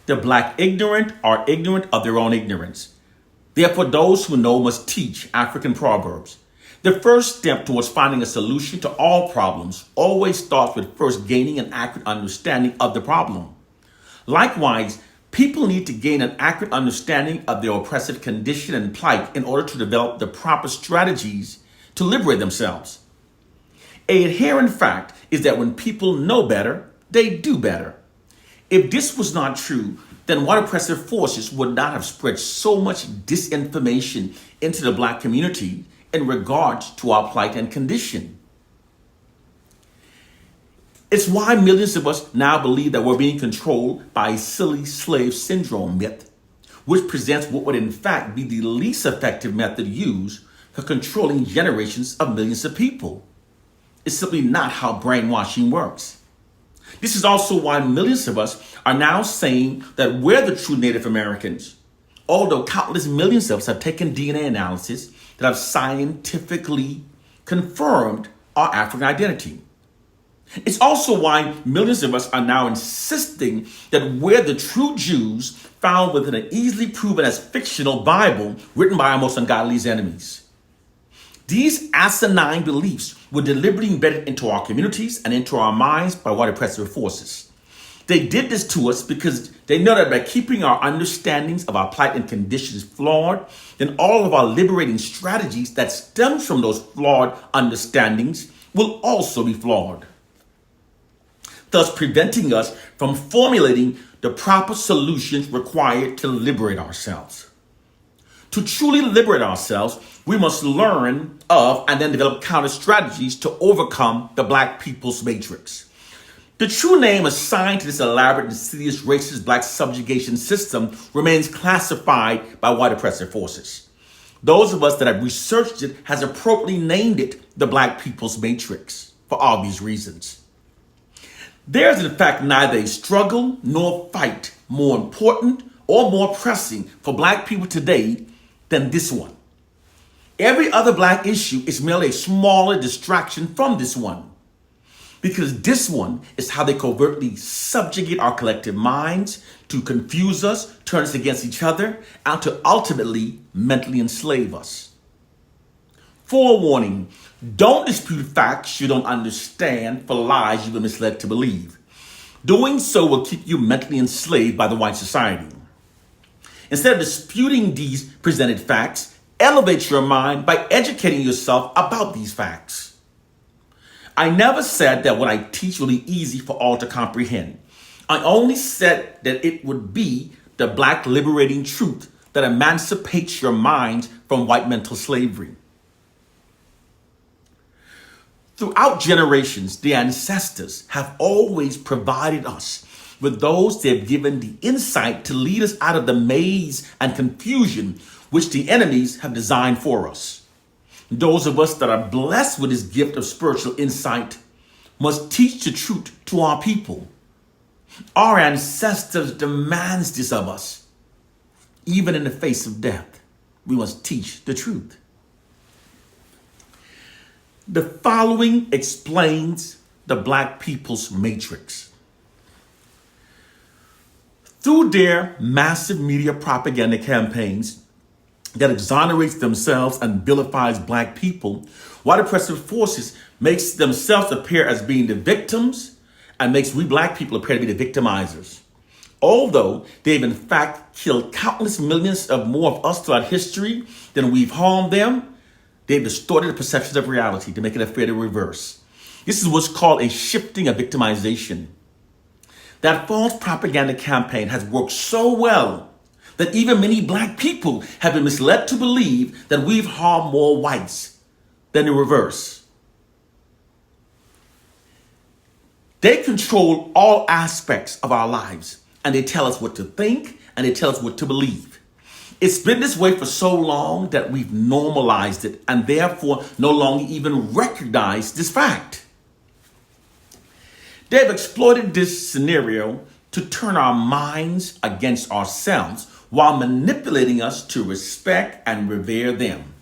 The black ignorant are ignorant of their own ignorance. Therefore, those who know must teach African proverbs. The first step towards finding a solution to all problems always starts with first gaining an accurate understanding of the problem. Likewise, people need to gain an accurate understanding of their oppressive condition and plight in order to develop the proper strategies to liberate themselves. An inherent fact is that when people know better, they do better. If this was not true, then white oppressive forces would not have spread so much disinformation into the black community in regards to our plight and condition. It's why millions of us now believe that we're being controlled by a silly slave syndrome myth, which presents what would in fact be the least effective method used for controlling generations of millions of people. It's simply not how brainwashing works. This is also why millions of us are now saying that we're the true Native Americans, although countless millions of us have taken DNA analysis that have scientifically confirmed our African identity. It's also why millions of us are now insisting that we're the true Jews found within an easily proven as fictional Bible written by our most ungodly enemies. These asinine beliefs were deliberately embedded into our communities and into our minds by white oppressive forces. They did this to us because they know that by keeping our understandings of our plight and conditions flawed, then all of our liberating strategies that stem from those flawed understandings will also be flawed, thus preventing us from formulating the proper solutions required to liberate ourselves. To truly liberate ourselves, we must learn of and then develop counter strategies to overcome the black people's matrix. The true name assigned to this elaborate, insidious, racist black subjugation system remains classified by white oppressive forces. Those of us that have researched it has appropriately named it the black people's matrix for obvious reasons. There is in fact neither a struggle nor fight more important or more pressing for black people today than this one. Every other black issue is merely a smaller distraction from this one, because this one is how they covertly subjugate our collective minds to confuse us, turn us against each other, and to ultimately mentally enslave us. Forewarning, don't dispute facts you don't understand for lies you've been misled to believe. Doing so will keep you mentally enslaved by the white society. Instead of disputing these presented facts, elevate your mind by educating yourself about these facts. I never said that what I teach will be easy for all to comprehend. I only said that it would be the black liberating truth that emancipates your mind from white mental slavery. Throughout generations, the ancestors have always provided us with those they have given the insight to lead us out of the maze and confusion which the enemies have designed for us. Those of us that are blessed with this gift of spiritual insight must teach the truth to our people. Our ancestors demands this of us. Even in the face of death, we must teach the truth. The following explains the black people's matrix. Through their massive media propaganda campaigns that exonerates themselves and vilifies black people, white oppressive forces makes themselves appear as being the victims and makes we black people appear to be the victimizers. Although they've in fact killed countless millions of more of us throughout history than we've harmed them, they've distorted the perceptions of reality to make it appear the reverse. This is what's called a shifting of victimization. That false propaganda campaign has worked so well that even many black people have been misled to believe that we've harmed more whites than the reverse. They control all aspects of our lives, and they tell us what to think, and they tell us what to believe. It's been this way for so long that we've normalized it and therefore no longer even recognize this fact. They've exploited this scenario to turn our minds against ourselves while manipulating us to respect and revere them.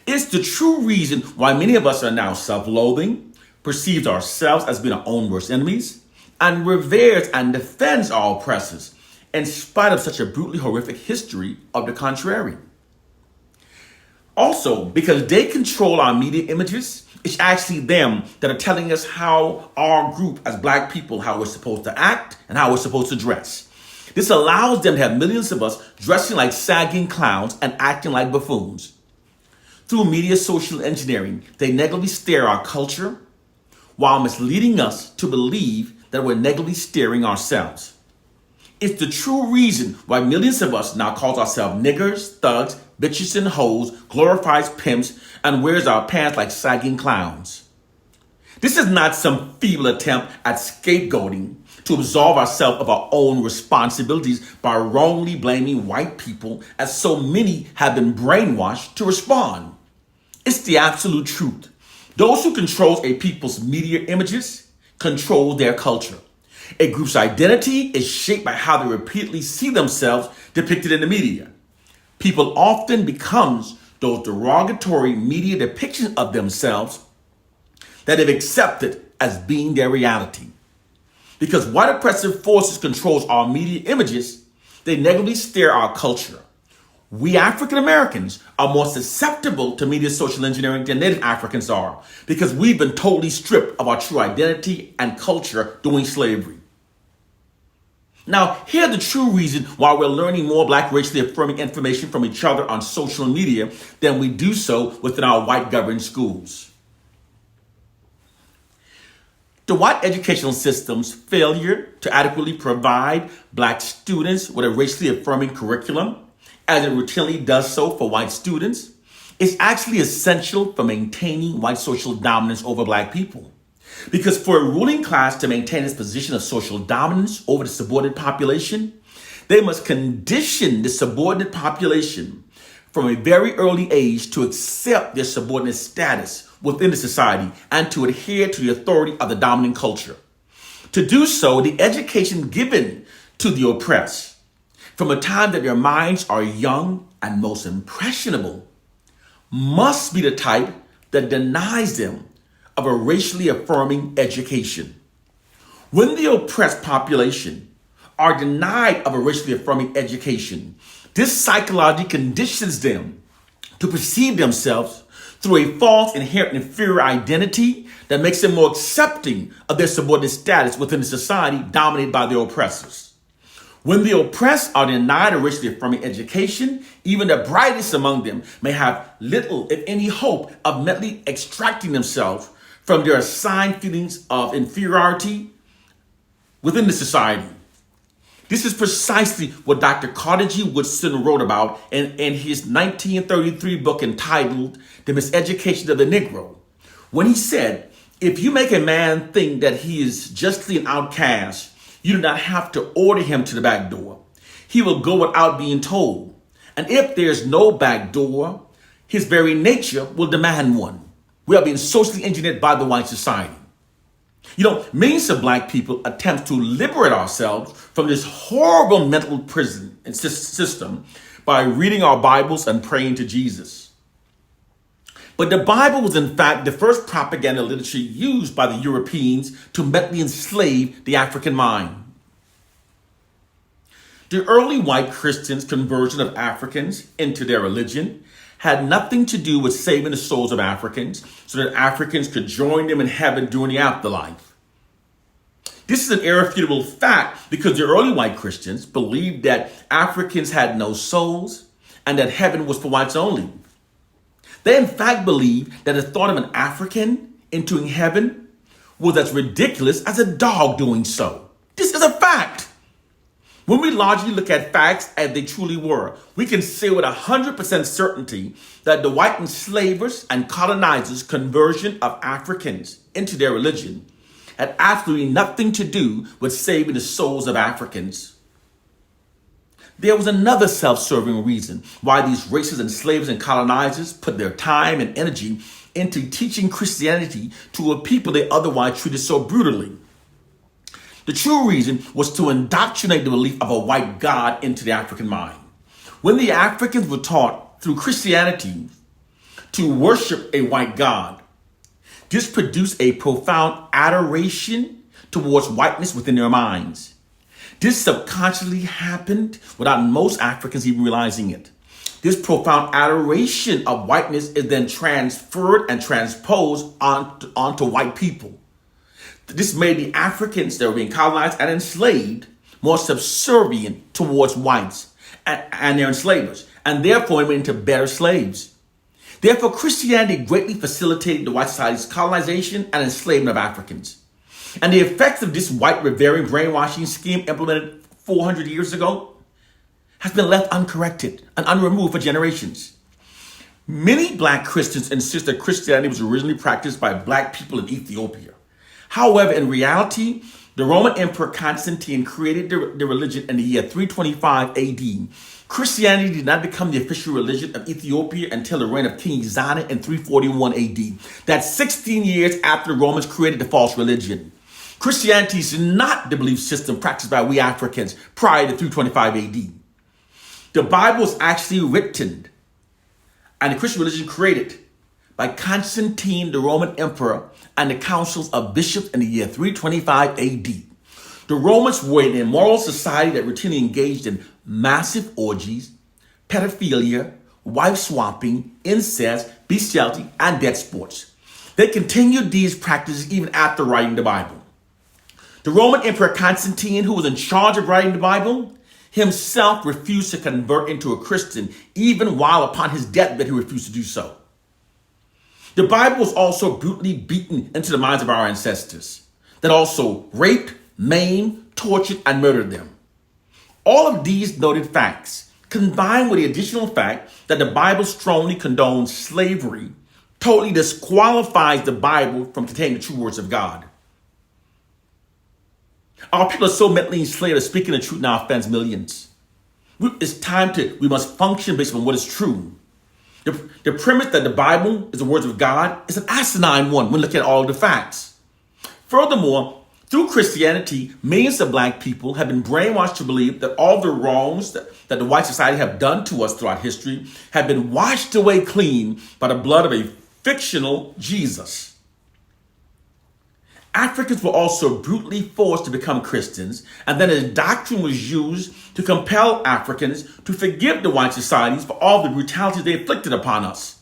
It's the true reason why many of us are now self-loathing, perceives ourselves as being our own worst enemies, and reveres and defends our oppressors, in spite of such a brutally horrific history of the contrary. Also, because they control our media images, it's actually them that are telling us how our group as black people, how we're supposed to act and how we're supposed to dress. This allows them to have millions of us dressing like sagging clowns and acting like buffoons. Through media social engineering, they negatively steer our culture while misleading us to believe that we're negatively steering ourselves. It's the true reason why millions of us now call ourselves niggers, thugs, bitches and hoes, glorifies pimps, and wears our pants like sagging clowns. This is not some feeble attempt at scapegoating to absolve ourselves of our own responsibilities by wrongly blaming white people, as so many have been brainwashed to respond. It's the absolute truth. Those who control a people's media images control their culture. A group's identity is shaped by how they repeatedly see themselves depicted in the media. People often become those derogatory media depictions of themselves that they've accepted as being their reality. Because white oppressive forces controls our media images, they negatively steer our culture. We African Americans are more susceptible to media social engineering than Native Africans are, because we've been totally stripped of our true identity and culture during slavery. Now, here's the true reason why we're learning more black racially affirming information from each other on social media than we do so within our white governed schools. The white educational system's failure to adequately provide black students with a racially affirming curriculum, as it routinely does so for white students, is actually essential for maintaining white social dominance over black people. Because for a ruling class to maintain its position of social dominance over the subordinate population, they must condition the subordinate population from a very early age to accept their subordinate status within the society and to adhere to the authority of the dominant culture. To do so, the education given to the oppressed, from a time that their minds are young and most impressionable, must be the type that denies them of a racially affirming education. When the oppressed population are denied of a racially affirming education, this psychology conditions them to perceive themselves through a false inherent inferior identity that makes them more accepting of their subordinate status within the society dominated by their oppressors. When the oppressed are denied a racially affirming education, even the brightest among them may have little, if any, hope of mentally extracting themselves from their assigned feelings of inferiority within the society. This is precisely what Dr. Carter G. Woodson wrote about in his 1933 book entitled The Miseducation of the Negro, when he said, if you make a man think that he is justly an outcast, you do not have to order him to the back door. He will go without being told. And if there's no back door, his very nature will demand one. We are being socially engineered by the white society. Millions of black people attempt to liberate ourselves from this horrible mental prison and system by reading our Bibles and praying to Jesus. But the Bible was in fact the first propaganda literature used by the Europeans to mentally enslave the African mind. The early white Christians' conversion of Africans into their religion had nothing to do with saving the souls of Africans so that Africans could join them in heaven during the afterlife. This is an irrefutable fact because the early white Christians believed that Africans had no souls and that heaven was for whites only. They in fact believed that the thought of an African entering heaven was as ridiculous as a dog doing so. This is a fact. When we largely look at facts as they truly were, we can say with 100% certainty that the white enslavers and colonizers' conversion of Africans into their religion had absolutely nothing to do with saving the souls of Africans. There was another self-serving reason why these racists, enslavers, and colonizers put their time and energy into teaching Christianity to a people they otherwise treated so brutally. The true reason was to indoctrinate the belief of a white God into the African mind. When the Africans were taught through Christianity to worship a white God, this produced a profound adoration towards whiteness within their minds. This subconsciously happened without most Africans even realizing it. This profound adoration of whiteness is then transferred and transposed onto white people. This made the Africans that were being colonized and enslaved more subservient towards whites and their enslavers, and therefore made into better slaves. Therefore, Christianity greatly facilitated the white society's colonization and enslavement of Africans. And the effects of this white revering brainwashing scheme implemented 400 years ago has been left uncorrected and unremoved for generations. Many black Christians insist that Christianity was originally practiced by black people in Ethiopia. However, in reality, the Roman Emperor Constantine created the religion in the year 325 AD. Christianity did not become the official religion of Ethiopia until the reign of King Zana in 341 AD. That's 16 years after the Romans created the false religion. Christianity is not the belief system practiced by we Africans prior to 325 AD. The Bible was actually written and the Christian religion created by Constantine, the Roman emperor, and the councils of bishops in the year 325 AD. The Romans were an immoral society that routinely engaged in massive orgies, pedophilia, wife swapping, incest, bestiality, and death sports. They continued these practices even after writing the Bible. The Roman Emperor Constantine, who was in charge of writing the Bible, himself refused to convert into a Christian, even while upon his deathbed he refused to do so. The Bible was also brutally beaten into the minds of our ancestors, that also raped, maimed, tortured, and murdered them. All of these noted facts, combined with the additional fact that the Bible strongly condones slavery, totally disqualifies the Bible from containing the true words of God. Our people are so mentally enslaved that speaking the truth now offends millions. We must function based on what is true. The premise that the Bible is the words of God is an asinine one when looking at all the facts. Furthermore, through Christianity, millions of black people have been brainwashed to believe that all the wrongs that the white society have done to us throughout history have been washed away clean by the blood of a fictional Jesus. Africans were also brutally forced to become Christians, and then a doctrine was used to compel Africans to forgive the white societies for all the brutality they inflicted upon us,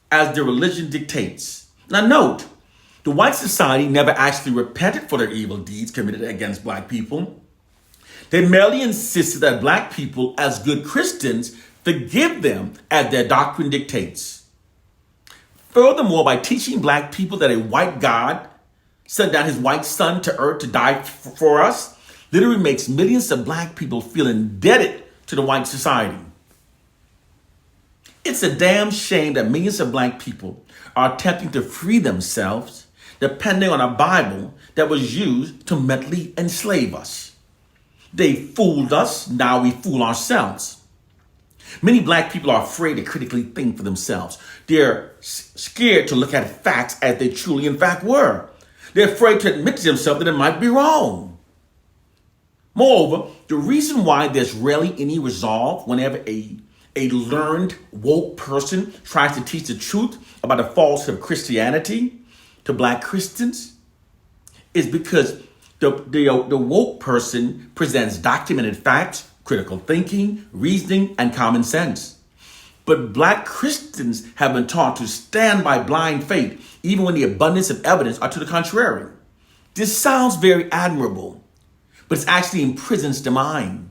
as their religion dictates. Now note, the white society never actually repented for their evil deeds committed against black people. They merely insisted that black people, as good Christians, forgive them as their doctrine dictates. Furthermore, by teaching black people that a white God sent down his white son to earth to die for us, literally makes millions of black people feel indebted to the white society. It's a damn shame that millions of black people are attempting to free themselves depending on a Bible that was used to mentally enslave us. They fooled us, now we fool ourselves. Many black people are afraid to critically think for themselves. They're scared to look at facts as they truly in fact were. They're afraid to admit to themselves that it might be wrong. Moreover, the reason why there's rarely any resolve whenever a learned, woke person tries to teach the truth about the falsehood of Christianity to black Christians is because the woke person presents documented facts, critical thinking, reasoning, and common sense. But black Christians have been taught to stand by blind faith, even when the abundance of evidence are to the contrary. This sounds very admirable, but it actually imprisons the mind.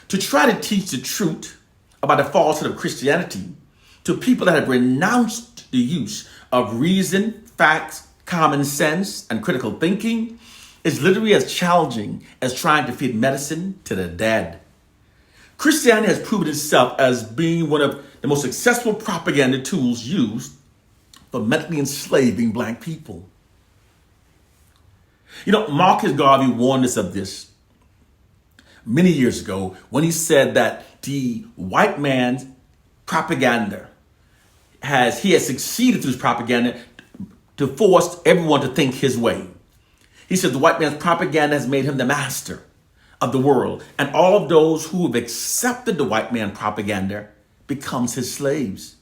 To try to teach the truth about the falsehood of Christianity to people that have renounced the use of reason, facts, common sense, and critical thinking is literally as challenging as trying to feed medicine to the dead. Christianity has proven itself as being one of the most successful propaganda tools used for mentally enslaving black people. You know, Marcus Garvey warned us of this many years ago when he said that the white man's propaganda he has succeeded through his propaganda to force everyone to think his way. He said the white man's propaganda has made him the master of the world, and all of those who have accepted the white man propaganda becomes his slaves.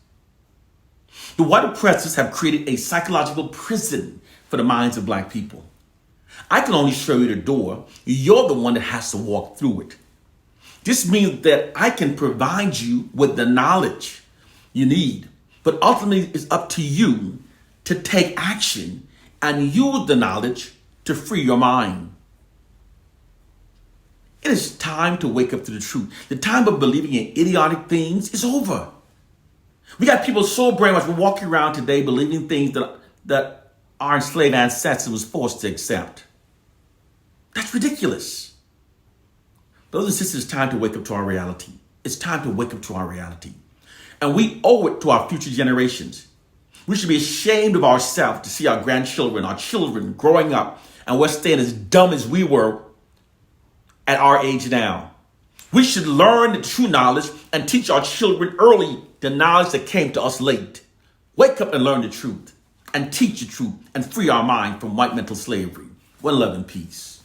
The white oppressors have created a psychological prison for the minds of black people. I can only show you the door. You're the one that has to walk through it. This means that I can provide you with the knowledge you need, but ultimately it's up to you to take action and use the knowledge to free your mind. It is time to wake up to the truth. The time of believing in idiotic things is over. We got people so brainwashed. We're walking around today believing things that our enslaved ancestors was forced to accept. That's ridiculous. Brothers and sisters, it's time to wake up to our reality. It's time to wake up to our reality. And we owe it to our future generations. We should be ashamed of ourselves to see our grandchildren, our children growing up, and we're staying as dumb as we were at our age now. We should learn the true knowledge and teach our children early the knowledge that came to us late. Wake up and learn the truth and teach the truth and free our mind from white mental slavery. One love and peace.